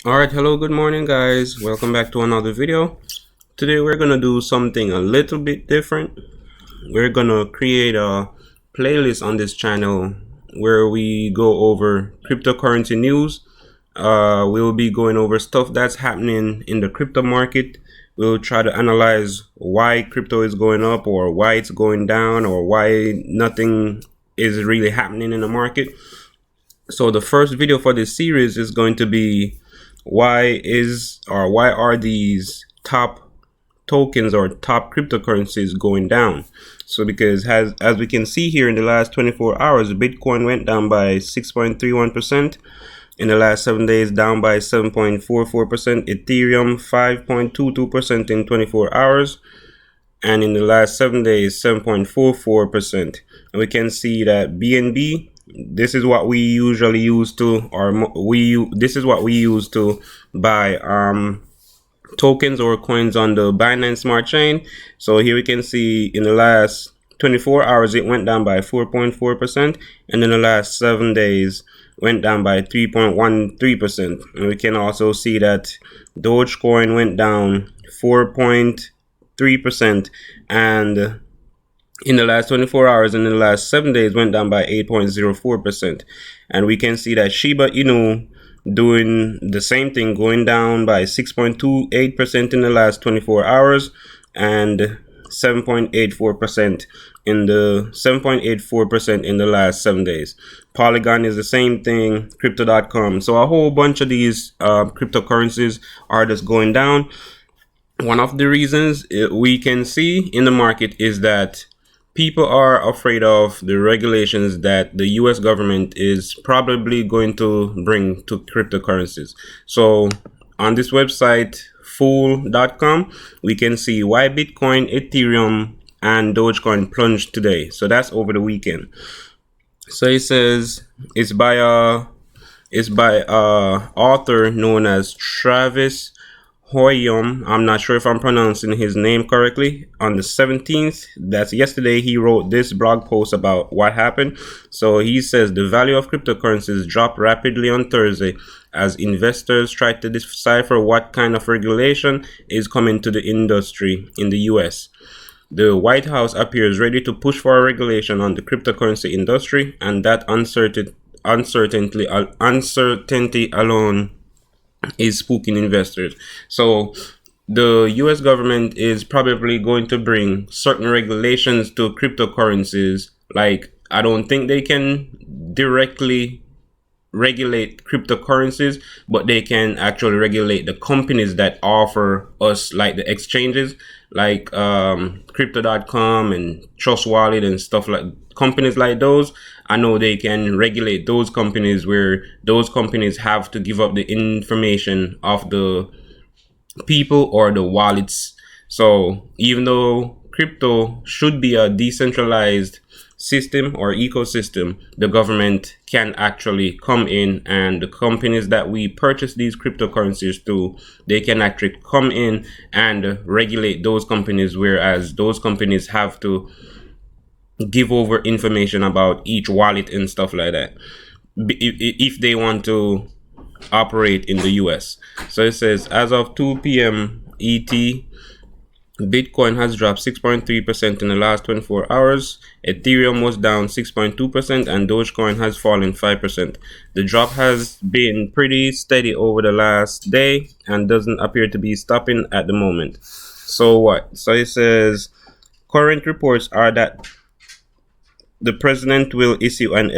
Alright, hello, good morning guys. Welcome back to another video. Today we're gonna do something a little bit different. We're gonna create a playlist on this channel where we go over cryptocurrency news. We'll be going over stuff that's happening in the crypto market. We'll try to analyze why crypto is going up or why it's going down or why nothing is really happening in the market. So the first video for this series is going to be why are these top tokens or top cryptocurrencies going down? So because as we can see here in the last 24 hours, Bitcoin went down by 6.31%. In the last 7 days, down by 7.44%. Ethereum 5.22% in 24 hours. And in the last 7 days, 7.44%. And we can see that BNB, this is what we usually use to, this is what we use to buy tokens or coins on the Binance Smart Chain. So here we can see in the last 24 hours it went down by 4.4%, and in the last 7 days went down by 3.13%. And we can also see that Dogecoin went down 4.3%, and in the last 24 hours and in the last 7 days went down by 8.04%. And we can see that Shiba Inu doing the same thing, going down by 6.28% in the last 24 hours and 7.84% in the last 7 days. Polygon is the same thing, crypto.com. So a whole bunch of these cryptocurrencies are just going down. One of the reasons we can see in the market is that people are afraid of the regulations that the US government is probably going to bring to cryptocurrencies. So on this website, fool.com, we can see why Bitcoin, Ethereum, and Dogecoin plunged today. So that's over the weekend. So it says it's by a author known as Travis Hoyum. I'm not sure if I'm pronouncing his name correctly. On the 17th, that's yesterday, he wrote this blog post about what happened. So he says the value of cryptocurrencies dropped rapidly on Thursday as investors tried to decipher what kind of regulation is coming to the industry in the US. The White House appears ready to push for a regulation on the cryptocurrency industry, and that uncertainty alone is spooking investors. So the US government is probably going to bring certain regulations to cryptocurrencies. Like, I don't think they can directly regulate cryptocurrencies, but they can actually regulate the companies that offer us, like the exchanges, like crypto.com and Trust Wallet and stuff, like companies like those. I know they can regulate those companies, where those companies have to give up the information of the people or the wallets. So even though crypto should be a decentralized system or ecosystem, the government can actually come in, and the companies that we purchase these cryptocurrencies through, they can actually come in and regulate those companies, whereas those companies have to give over information about each wallet and stuff like that if they want to operate in the US. So it says as of 2 p.m. ET, Bitcoin has dropped 6.3% in the last 24 hours. Ethereum was down 6.2% and Dogecoin has fallen 5%. The drop has been pretty steady over the last day and doesn't appear to be stopping at the moment. So what? So it says current reports are that the president will issue an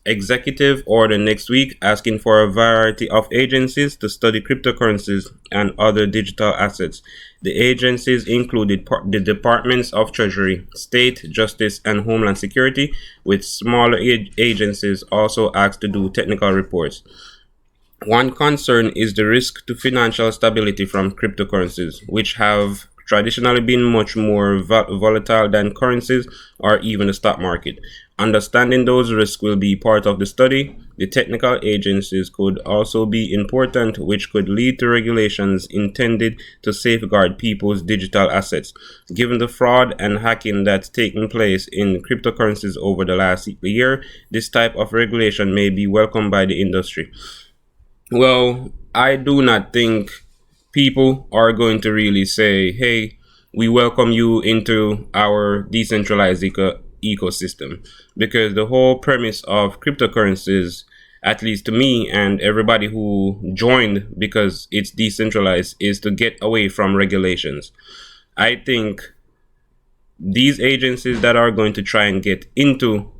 executive order next week asking for a variety of agencies to study cryptocurrencies and other digital assets. The agencies included the Departments of Treasury, State, Justice, and Homeland Security, with smaller agencies also asked to do technical reports. One concern is the risk to financial stability from cryptocurrencies, which have traditionally been much more volatile than currencies or even the stock market. Understanding those risks will be part of the study. The technical agencies could also be important, which could lead to regulations intended to safeguard people's digital assets. Given the fraud and hacking that's taken place in cryptocurrencies over the last year, this type of regulation may be welcomed by the industry. Well, I do not think people are going to really say, hey, we welcome you into our decentralized ecosystem. Because the whole premise of cryptocurrencies, at least to me and everybody who joined because it's decentralized, is to get away from regulations. I think these agencies that are going to try and get into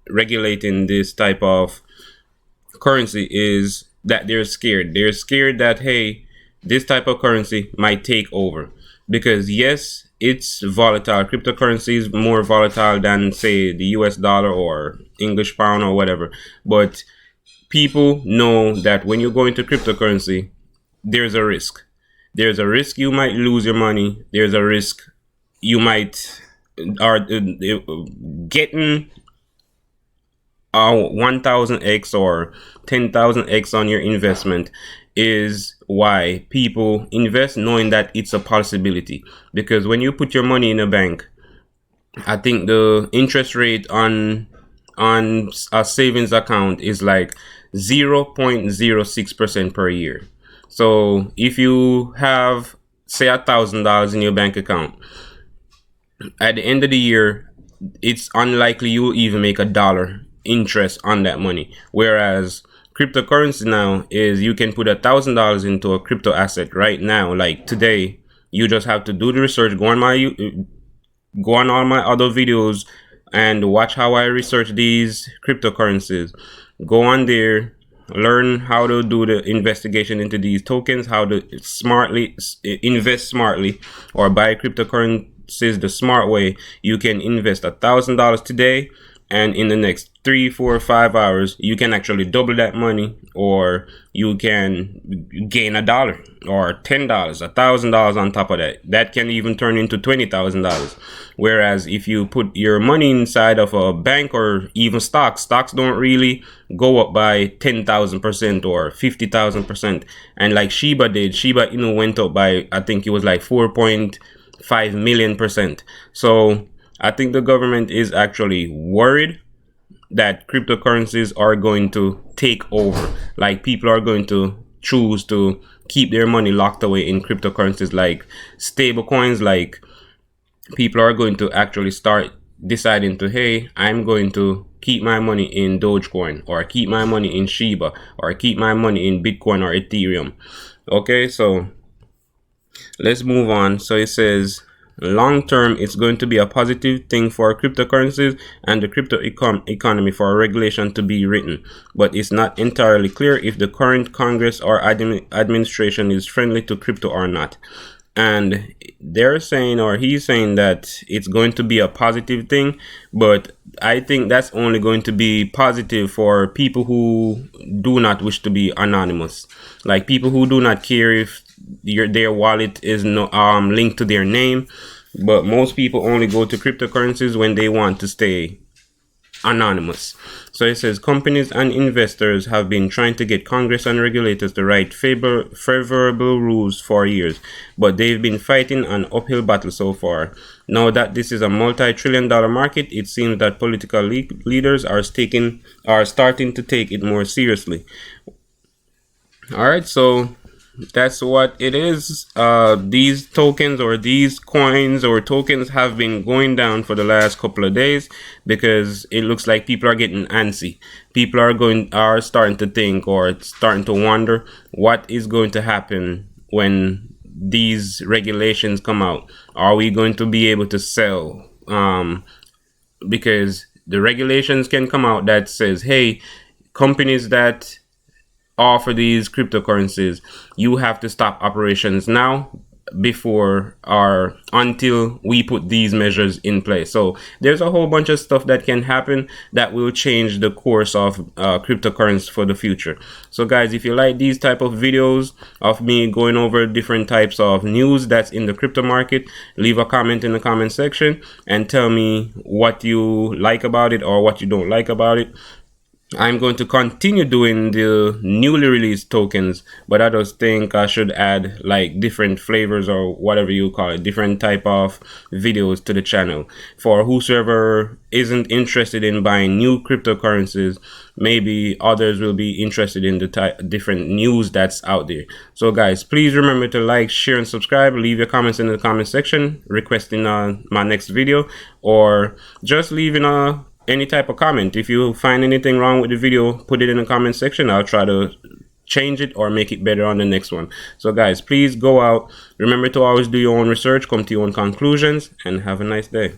regulating this type of currency is that they're scared. They're scared that, hey, this type of currency might take over. Because yes, it's volatile. Cryptocurrency is more volatile than, say, the US dollar or English pound or whatever. But people know that when you go into cryptocurrency, there's a risk. There's a risk you might lose your money. There's a risk you might are getting 1000x or 10,000x on your investment is why people invest knowing that it's a possibility. Because when you put your money in a bank, I think the interest rate on a savings account is like 0.06% per year. So if you have, say, $1,000 in your bank account, at the end of the year, it's unlikely you'll even make $1 interest on that money. Whereas cryptocurrency now is you can put $1,000 into a crypto asset right now. Like today, you just have to do the research, go on all my other videos and watch how I research these cryptocurrencies. Go on there, learn how to do the investigation into these tokens, how to smartly invest smartly, or buy cryptocurrencies the smart way. You can invest $1,000 today, and in the next 3, 4, 5 hours, you can actually double that money, or you can gain $1 or $10, $1,000 on top of that. That can even turn into $20,000. Whereas if you put your money inside of a bank or even stocks don't really go up by 10,000% or 50,000%. And like Shiba did, went up by, I think it was like 4.5 million%. So I think the government is actually worried that cryptocurrencies are going to take over. Like people are going to choose to keep their money locked away in cryptocurrencies like stable coins. Like people are going to actually start deciding to, hey, I'm going to keep my money in Dogecoin, or keep my money in Shiba, or keep my money in Bitcoin or Ethereum. Okay, so let's move on. So it says, long term, it's going to be a positive thing for cryptocurrencies and the economy for a regulation to be written, but it's not entirely clear if the current Congress or administration is friendly to crypto or not. And they're saying, or he's saying, that it's going to be a positive thing, but I think that's only going to be positive for people who do not wish to be anonymous, like people who do not care if their wallet is linked to their name. But most people only go to cryptocurrencies when they want to stay anonymous. So it says companies and investors have been trying to get Congress and regulators to write favorable rules for years, but they've been fighting an uphill battle so far. Now that this is a multi-trillion-dollar market, it seems that political leaders are starting to take it more seriously. All right, so that's what it is. These tokens or these coins or tokens have been going down for the last couple of days because it looks like people are getting antsy. People are starting to think or starting to wonder what is going to happen when these regulations come out. Are we going to be able to sell? Because the regulations can come out that says, hey, companies that offer these cryptocurrencies, you have to stop operations now before or until we put these measures in place. So there's a whole bunch of stuff that can happen that will change the course of cryptocurrency for the future. So guys, if you like these type of videos of me going over different types of news that's in the crypto market, leave a comment in the comment section and tell me what you like about it or what you don't like about it. I'm going to continue doing the newly released tokens, but I just think I should add like different flavors or whatever you call it, different type of videos to the channel. For whosoever isn't interested in buying new cryptocurrencies, maybe others will be interested in the different news that's out there. So guys, please remember to like, share, and subscribe. Leave your comments in the comment section requesting my next video, or just leaving any type of comment. If you find anything wrong with the video, put it in the comment section. I'll try to change it or make it better on the next one. So guys, please go out. Remember to always do your own research, come to your own conclusions, and have a nice day.